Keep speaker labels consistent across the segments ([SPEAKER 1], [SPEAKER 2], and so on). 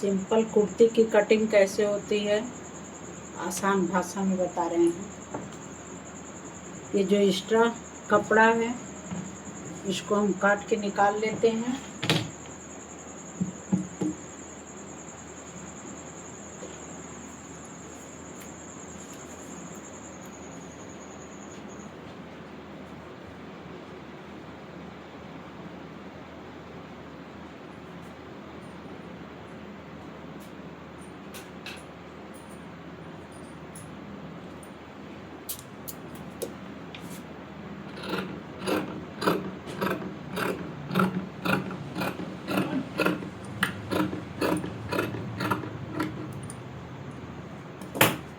[SPEAKER 1] Simple kurti की cutting कैसे होती है आसान भाषा में बता रहे हैं। ये जो एक्स्ट्रा कपड़ा है इसको हम काट के निकाल लेते हैं।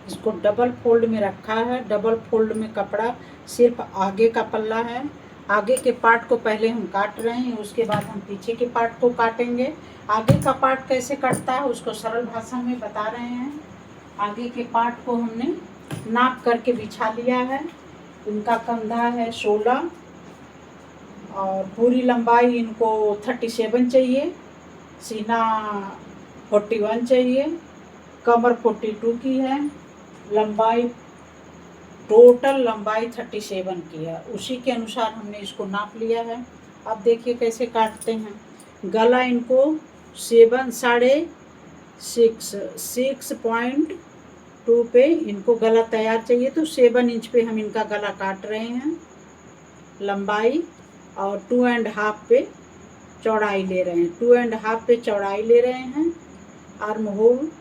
[SPEAKER 1] इसको डबल फोल्ड में रखा है। डबल फोल्ड में कपड़ा सिर्फ आगे का पल्ला है। आगे के पार्ट को पहले हम काट रहे हैं, उसके बाद हम पीछे के पार्ट को काटेंगे। आगे का पार्ट कैसे कटता है उसको सरल भाषा में बता रहे हैं। आगे के पार्ट को हमने नाप करके बिछा लिया है। इनका कंधा है 16 और पूरी लंबाई इनको 37 चाहिए। सीना 41 चाहिए। कमर 42 की है। लंबाई टोटल लंबाई 37 की है। उसी के अनुसार हमने इसको नाप लिया है। अब देखिए कैसे काटते हैं। गला इनको 6.2 पे इनको गला तैयार चाहिए, तो 7 इंच पे हम इनका गला काट रहे हैं लंबाई, और 2.5 पे चौड़ाई ले रहे हैं। 2.5 पे चौड़ाई ले रहे हैं। आर्म होल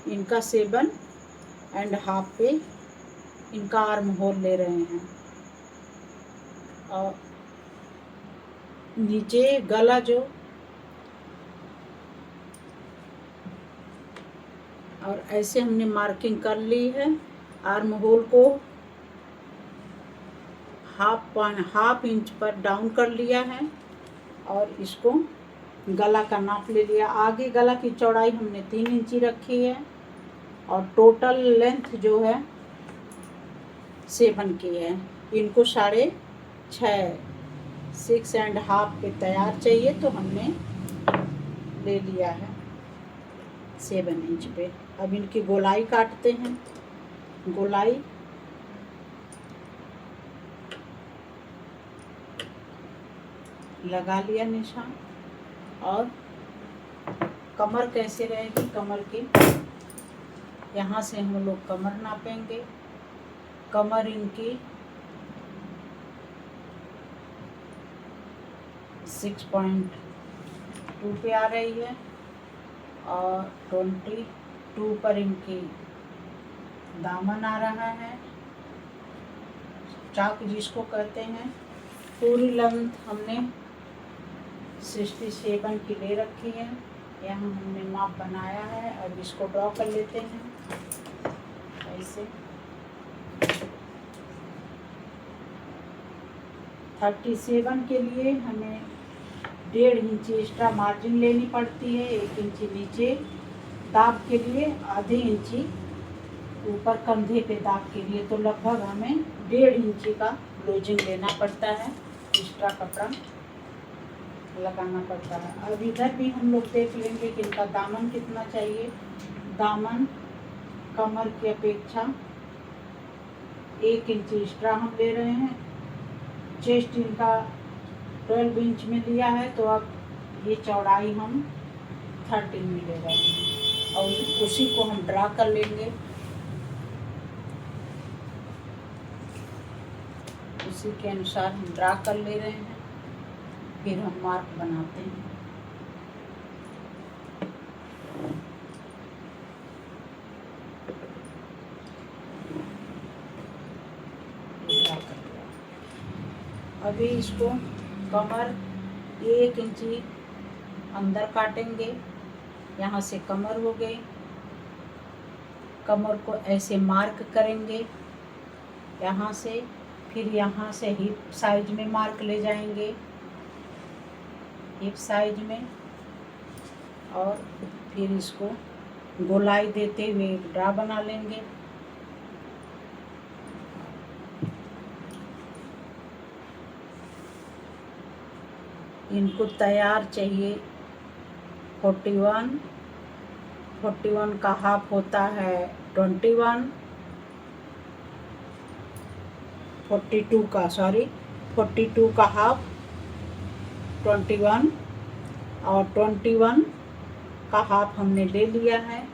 [SPEAKER 1] इनका 7.5 पे इनका आर्म होल ले रहे हैं। और नीचे गला जो और ऐसे हमने मार्किंग कर ली है। आर्म होल को हाफ इंच पर डाउन कर लिया है और इसको गला का नाप ले लिया। आगे गला की चौड़ाई हमने 3 इंची रखी है और टोटल लेंथ जो है 7 की है। इनको 6.5 पे तैयार चाहिए, तो हमने ले लिया है 7 इंच पे। अब इनकी गोलाई काटते हैं। गोलाई लगा लिया निशान। और कमर कैसे रहेगी, कमर की यहाँ से हम लोग कमर नापेंगे। कमर इनकी 6.2 पे आ रही है और 22 पर इनकी दामन आ रहा है, चाक जिसको कहते हैं। पूरी लेंथ हमने 67 की ले रखी है। यहाँ हमने माप बनाया है। अब इसको ड्रॉ कर लेते हैं ऐसे। 37 के लिए हमें 1.5 इंची एक्स्ट्रा मार्जिन लेनी पड़ती है। 1 इंची नीचे दाब के लिए, आधे इंची ऊपर कंधे पे दाब के लिए, तो लगभग हमें 1.5 इंची का लूजिंग लेना पड़ता है। एक्स्ट्रा कपड़ा लगाना पड़ता है। अब इधर भी हम लोग देख लेंगे कि इनका दामन कितना चाहिए। दामन कमर की अपेक्षा 1 इंच एक्स्ट्रा हम ले रहे हैं। चेस्ट इनका 12 इंच में लिया है, तो अब ये चौड़ाई हम 13 में ले रहे हैं और उसी को हम ड्रा कर लेंगे। उसी के अनुसार हम ड्रा कर ले रहे हैं, फिर हम मार्क बनाते हैं। अभी इसको कमर 1 इंची अंदर काटेंगे। यहाँ से कमर हो गई। कमर को ऐसे मार्क करेंगे यहाँ से, फिर यहाँ से हिप साइज में मार्क ले जाएंगे, हिप साइज में, और फिर इसको गोलाई देते हुए एक ड्रा बना लेंगे। इनको तैयार चाहिए 41 41 का हाफ होता है 21, 42 का हाफ 21, और 21 का हाफ हमने ले लिया है।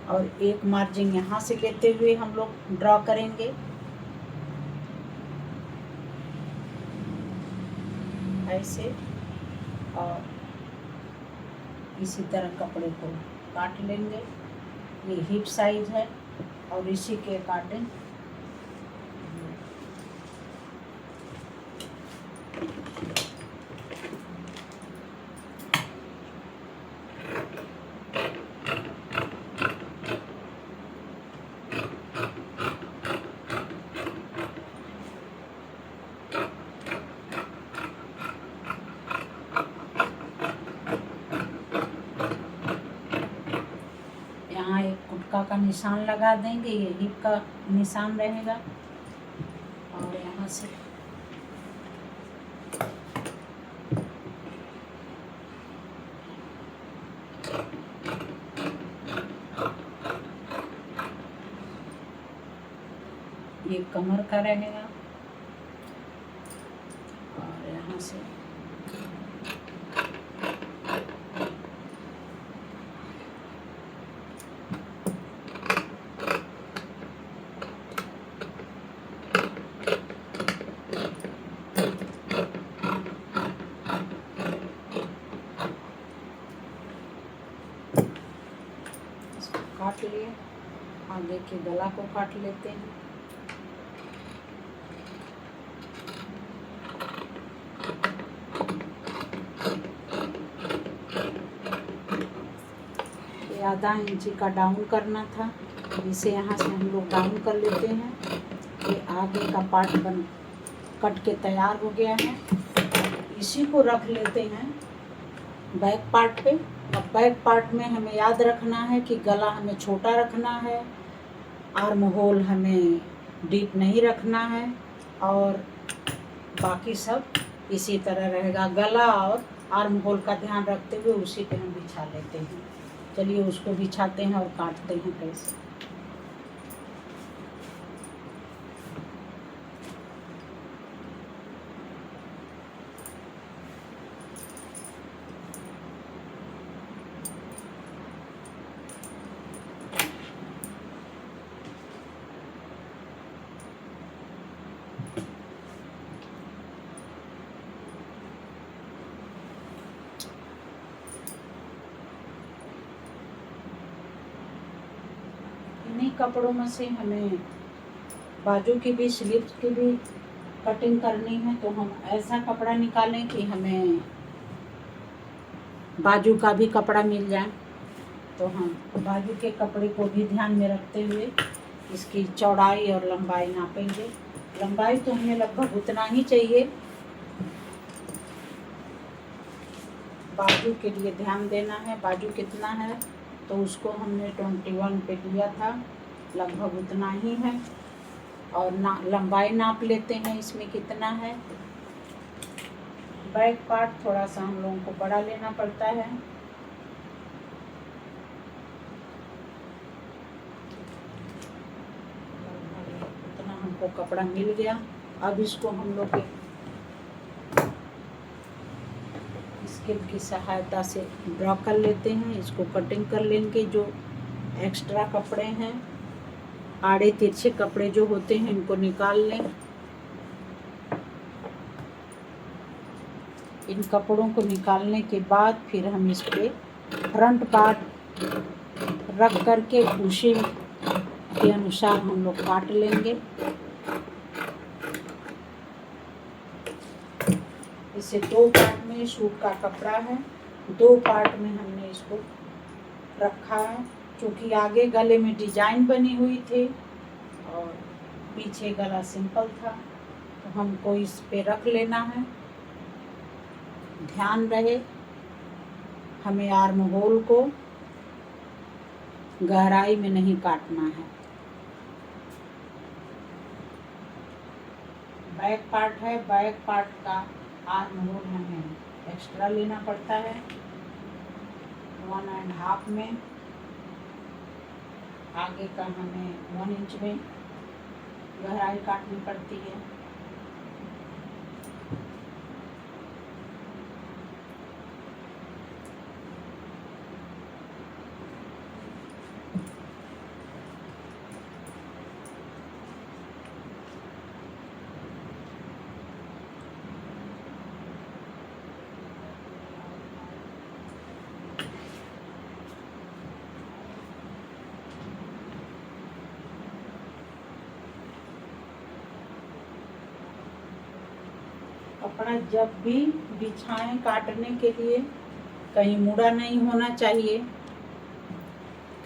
[SPEAKER 1] और एक मार्जिन यहाँ से लेते हुए हम लोग ड्रॉ करेंगे ऐसे, और इसी तरह कपड़े को काट लेंगे। ये हिप साइज है और इसी के अकॉर्डिंग यहाँ एक गुटका का निशान लगा देंगे, ये हिप का निशान रहेगा। और यहाँ से ये कमर का रहेगा, और यहाँ से काट लिए। आगे के गला को काट लेते हैं। ये आधा इंची का डाउन करना था, इसे यहाँ से हम लोग डाउन कर लेते हैं। ये आगे का पार्ट बन कट के तैयार हो गया है। इसी को रख लेते हैं बैक पार्ट पे। अब बैक पार्ट में हमें याद रखना है कि गला हमें छोटा रखना है, आर्म होल हमें डीप नहीं रखना है, और बाकी सब इसी तरह रहेगा। गला और आर्म होल का ध्यान रखते हुए उसी पे हम बिछा लेते हैं। चलिए उसको बिछाते हैं और काटते हैं कैसे। इन्हीं कपड़ों में से हमें बाजू की भी, स्लीव्स की भी कटिंग करनी है, तो हम ऐसा कपड़ा निकालें कि हमें बाजू का भी कपड़ा मिल जाए। तो हम बाजू के कपड़े को भी ध्यान में रखते हुए इसकी चौड़ाई और लंबाई नापेंगे। लंबाई तो हमें लगभग उतना ही चाहिए, बाजू के लिए ध्यान देना है। बाजू कितना है तो उसको हमने 21 पे लिया था, लगभग उतना ही है। और लंबाई नाप लेते हैं इसमें कितना है। बैक पार्ट थोड़ा सा हम लोगों को बड़ा लेना पड़ता है। उतना हमको कपड़ा मिल गया। अब इसको हम लोग स्केल की सहायता से ड्रॉ कर लेते हैं। इसको कटिंग कर लेंगे। जो एक्स्ट्रा कपड़े हैं, आड़े तिरछे कपड़े जो होते हैं, इनको निकाल लें। इन कपड़ों को निकालने के बाद फिर हम इस पे फ्रंट पार्ट रख करके उसी के अनुसार हम लोग काट लेंगे। इसे 2 पार्ट में सूट का कपड़ा है, 2 पार्ट में हमने इसको रखा है। क्योंकि आगे गले में डिजाइन बनी हुई थी और पीछे गला सिंपल था, तो हमको इस पे रख लेना है। ध्यान रहे हमें आर्म होल को गहराई में नहीं काटना है। बैक पार्ट है, बैक पार्ट का आर्म होल हमें एक्स्ट्रा लेना पड़ता है। 1.5 में, आगे का हमें 1 इंच में गहराई काटनी पड़ती है। कपड़ा जब भी बिछाएं काटने के लिए, कहीं मुड़ा नहीं होना चाहिए,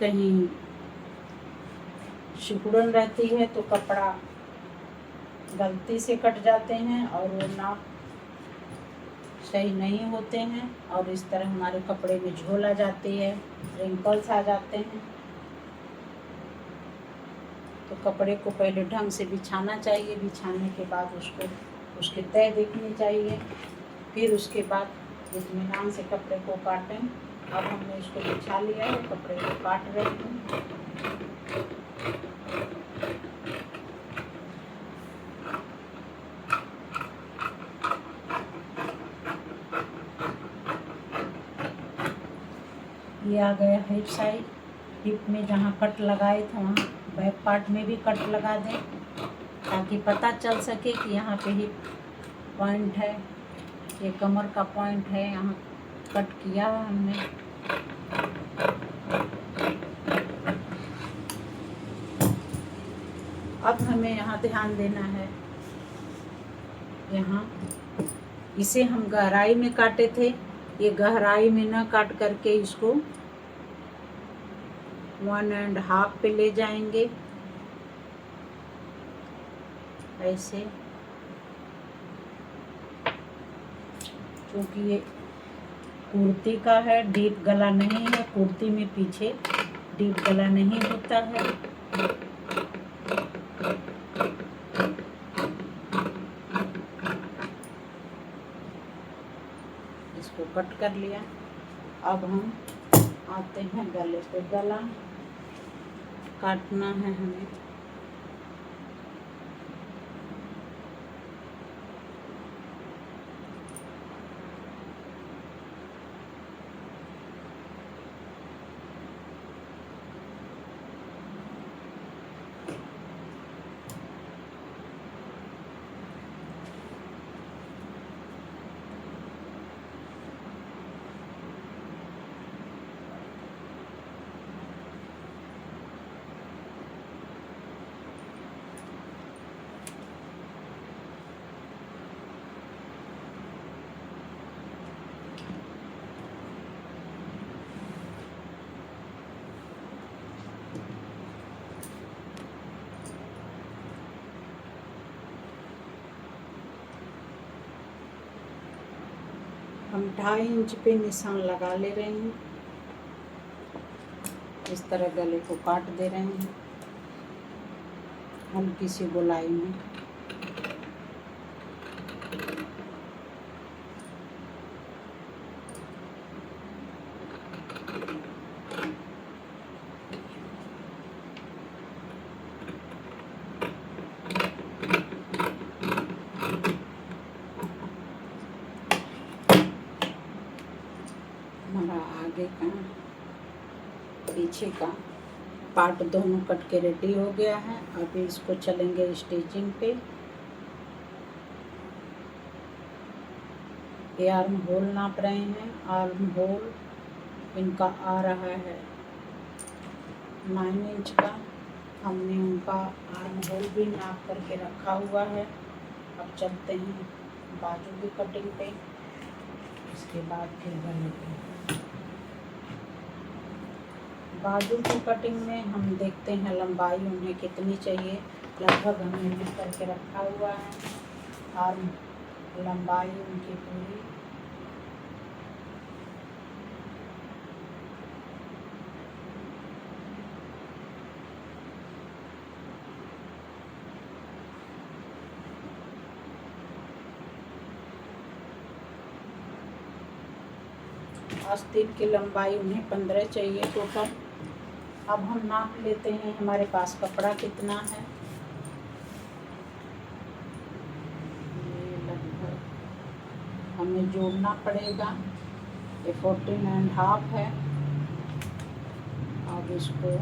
[SPEAKER 1] कहीं सिकुड़न रहती है तो कपड़ा गलती से कट जाते हैं और वो नाप सही नहीं होते हैं, और इस तरह हमारे कपड़े में झोल आ जाती है, रिंकल्स आ जाते हैं। तो कपड़े को पहले ढंग से बिछाना चाहिए, बिछाने के बाद उसके तह देखनी चाहिए, फिर उसके बाद इत्मीनान से कपड़े को काटें। अब हमने इसको बिछा लिया है, कपड़े को काट रहे हैं। ये आ गया हिप साइड। हिप में जहाँ कट लगाए थे वहाँ बैक पार्ट में भी कट लगा दें, ताकि पता चल सके कि यहाँ पे हिप पॉइंट है, ये कमर का पॉइंट है, यहाँ कट किया है हमने। अब हमें यहाँ ध्यान देना है, यहाँ इसे हम गहराई में काटे थे, ये गहराई में न काट करके इसको 1.5 पे ले जाएंगे, ऐसे। क्योंकि ये कुर्ती का है, डीप गला नहीं है, कुर्ती में पीछे डीप गला नहीं होता है। इसको कट कर लिया। अब हम आते हैं गले पे। गला काटना है हमें। हम 2.5 इंच पे निशान लगा ले रहे हैं। इस तरह गले को काट दे रहे हैं हल्की सी गोलाई में। हमारा आगे का पीछे का पार्ट दोनों कट के रेडी हो गया है। अभी इसको चलेंगे स्टिचिंग पे। ये आर्म होल नाप रहे हैं। आर्म होल इनका आ रहा है 9 इंच का। हमने उनका आर्म होल भी नाप करके रखा हुआ है। अब चलते हैं बाजू की कटिंग पे, इसके बाद फिर गले पे। बाजू की कटिंग में हम देखते हैं लंबाई उन्हें कितनी चाहिए। लगभग हमने लिख करके रखा हुआ है आर्म लंबाई उनकी पूरी। आस्तीन की लंबाई उन्हें 15 चाहिए टोटल। अब हम नाप लेते हैं हमारे पास कपड़ा कितना है। ये लगभग हमें जोड़ना पड़ेगा, ये 14.5 है। अब इसको